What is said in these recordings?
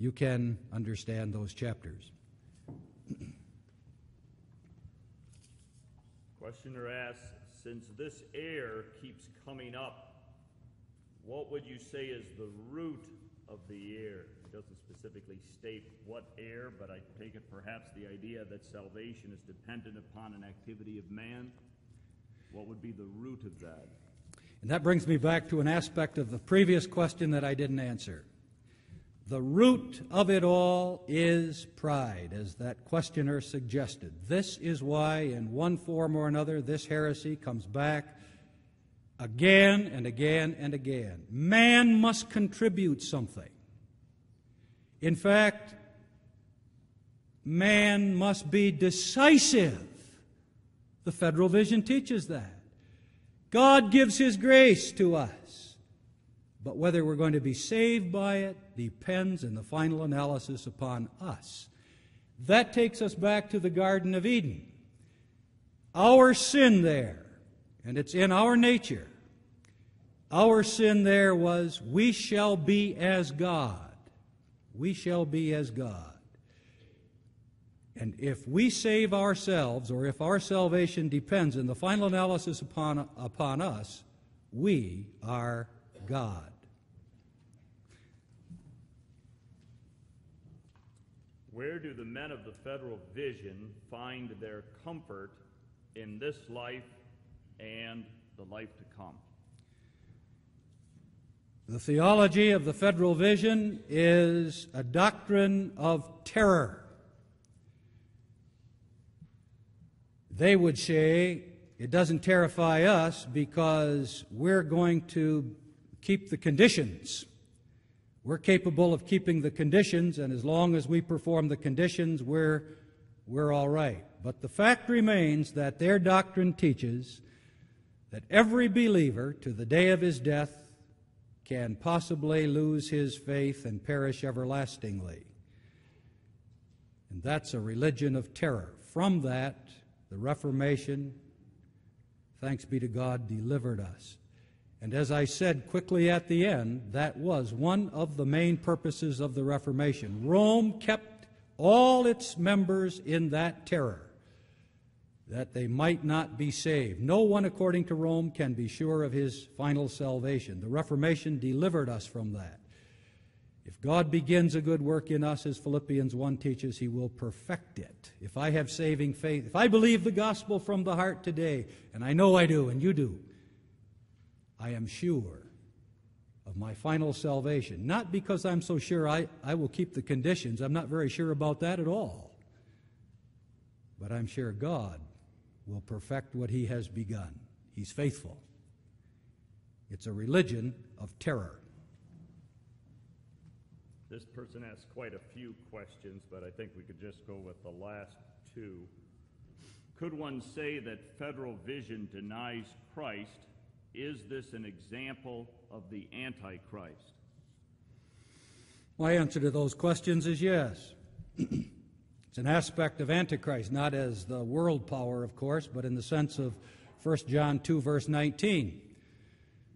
you can understand those chapters. Questioner asks, since this error keeps coming up, what would you say is the root of the error? It doesn't specifically state what error, but I take it perhaps the idea that salvation is dependent upon an activity of man. What would be the root of that? And that brings me back to an aspect of the previous question that I didn't answer. The root of it all is pride, as that questioner suggested. This is why, in one form or another, this heresy comes back again and again and again. Man must contribute something. In fact, man must be decisive. The Federal Vision teaches that. God gives His grace to us. But whether we're going to be saved by it depends in the final analysis upon us. That takes us back to the Garden of Eden. Our sin there, and it's in our nature, our sin there was, we shall be as God. We shall be as God. And if we save ourselves, or if our salvation depends in the final analysis upon us, we are God. Where do the men of the Federal Vision find their comfort in this life and the life to come? The theology of the Federal Vision is a doctrine of terror. They would say it doesn't terrify us because we're going to keep the conditions. We're capable of keeping the conditions, and as long as we perform the conditions, we're all right. But the fact remains that their doctrine teaches that every believer, to the day of his death, can possibly lose his faith and perish everlastingly. And that's a religion of terror. From that, the Reformation, thanks be to God, delivered us. And as I said quickly at the end, that was one of the main purposes of the Reformation. Rome kept all its members in that terror, that they might not be saved. No one, according to Rome, can be sure of his final salvation. The Reformation delivered us from that. If God begins a good work in us, as Philippians 1 teaches, He will perfect it. If I have saving faith, if I believe the gospel from the heart today, and I know I do, and you do, I am sure of my final salvation. Not because I'm so sure I will keep the conditions. I'm not very sure about that at all. But I'm sure God will perfect what He has begun. He's faithful. It's a religion of terror. This person asked quite a few questions, but I think we could just go with the last two. Could one say that Federal Vision denies Christ? Is this an example of the Antichrist? My answer to those questions is yes. It's an aspect of Antichrist, not as the world power, of course, but in the sense of 1 John 2, verse 19.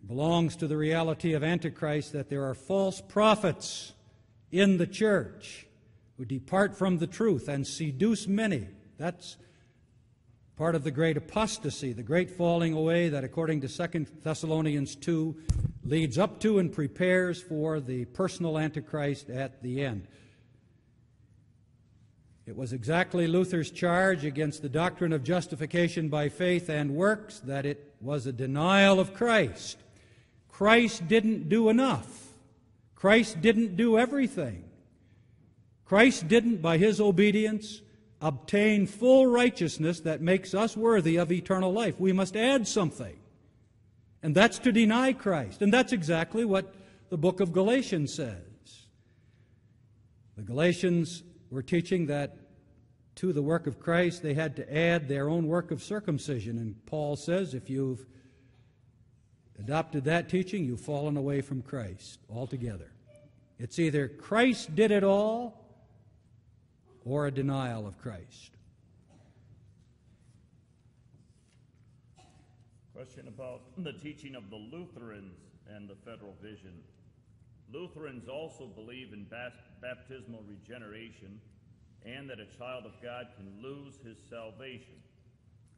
It belongs to the reality of Antichrist that there are false prophets in the church who depart from the truth and seduce many. That's part of the great apostasy, the great falling away that, according to 2 Thessalonians 2, leads up to and prepares for the personal Antichrist at the end. It was exactly Luther's charge against the doctrine of justification by faith and works that it was a denial of Christ. Christ didn't do enough. Christ didn't do everything. Christ didn't, by His obedience, obtain full righteousness that makes us worthy of eternal life. We must add something. And that's to deny Christ. And that's exactly what the book of Galatians says. The Galatians were teaching that to the work of Christ they had to add their own work of circumcision. And Paul says, if you've adopted that teaching, you've fallen away from Christ altogether. It's either Christ did it all or a denial of Christ. Question about the teaching of the Lutherans and the Federal Vision. Lutherans also believe in baptismal regeneration and that a child of God can lose his salvation.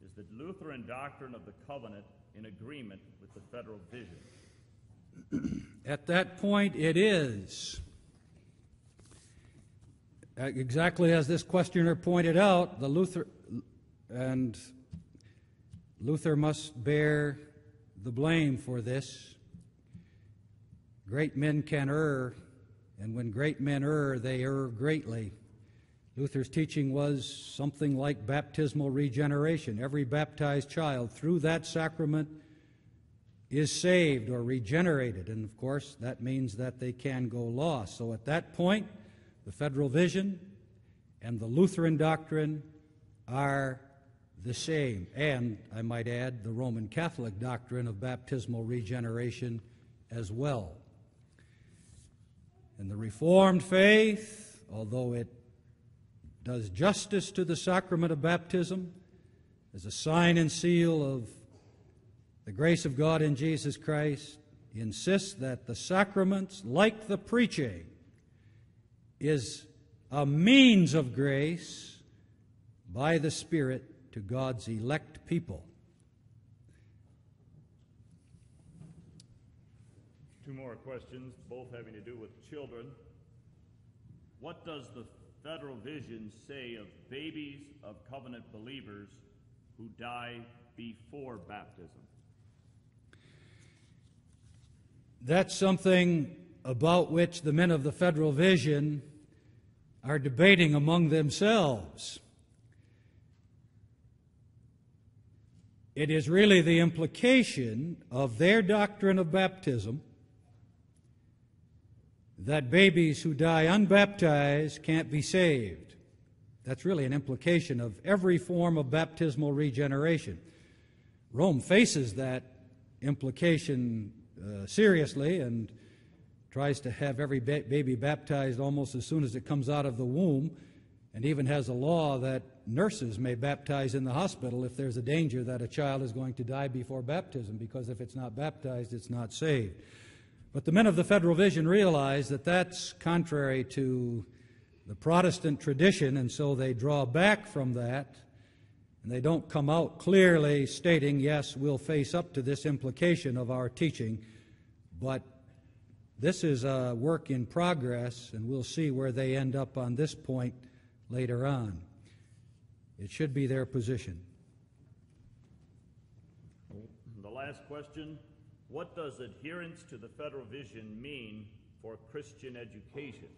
Is the Lutheran doctrine of the covenant in agreement with the federal vision? At that point, it is. Exactly as this questioner pointed out, Luther must bear the blame for this. Great men can err, and when great men err, they err greatly. Luther's teaching was something like baptismal regeneration. Every baptized child, through that sacrament, is saved or regenerated. And of course, that means that they can go lost. So at that point, the federal vision and the Lutheran doctrine are the same. And, I might add, the Roman Catholic doctrine of baptismal regeneration as well. And the Reformed faith, although it does justice to the sacrament of baptism as a sign and seal of the grace of God in Jesus Christ, insists that the sacraments, like the preaching, is a means of grace by the Spirit to God's elect people. Two more questions, both having to do with children. What does the federal vision say of babies of covenant believers who die before baptism? That's something about which the men of the federal vision are debating among themselves. It is really the implication of their doctrine of baptism that babies who die unbaptized can't be saved. That's really an implication of every form of baptismal regeneration. Rome faces that implication seriously and tries to have every baby baptized almost as soon as it comes out of the womb, and even has a law that nurses may baptize in the hospital if there's a danger that a child is going to die before baptism, because if it's not baptized, it's not saved. But the men of the federal vision realize that that's contrary to the Protestant tradition, and so they draw back from that, and they don't come out clearly stating, yes, we'll face up to this implication of our teaching, but this is a work in progress, and we'll see where they end up on this point later on. It should be their position. The last question, what does adherence to the federal vision mean for Christian education?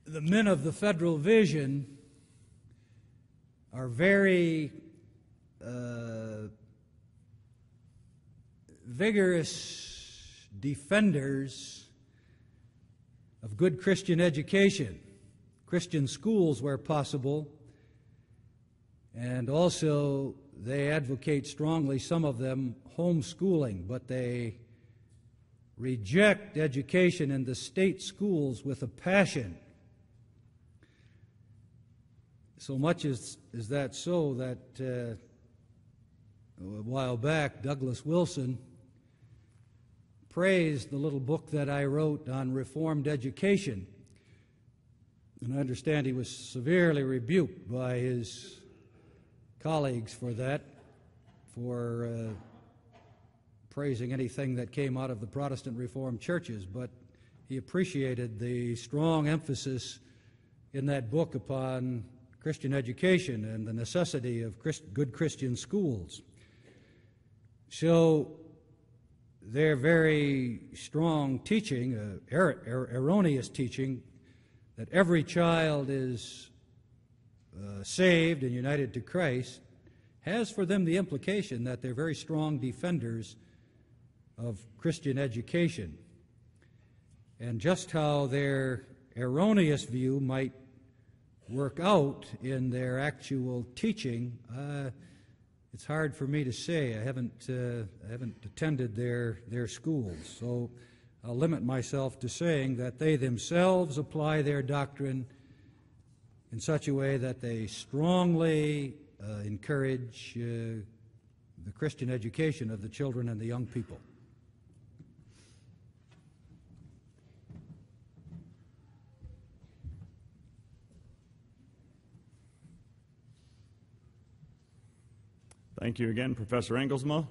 The men of the federal vision are very vigorous defenders of good Christian education, Christian schools where possible, and also they advocate strongly, some of them, homeschooling, but they reject education in the state schools with a passion. So much is that so that a while back, Douglas Wilson praised the little book that I wrote on Reformed education. And I understand he was severely rebuked by his colleagues for that, for praising anything that came out of the Protestant Reformed churches. But he appreciated the strong emphasis in that book upon Christian education and the necessity of good Christian schools. So their very strong teaching, erroneous teaching, that every child is saved and united to Christ, has for them the implication that they're very strong defenders of Christian education. And just how their erroneous view might work out in their actual teaching, it's hard for me to say. I haven't attended their schools, so I'll limit myself to saying that they themselves apply their doctrine in such a way that they strongly encourage the Christian education of the children and the young people. Thank you again, Professor Engelsma.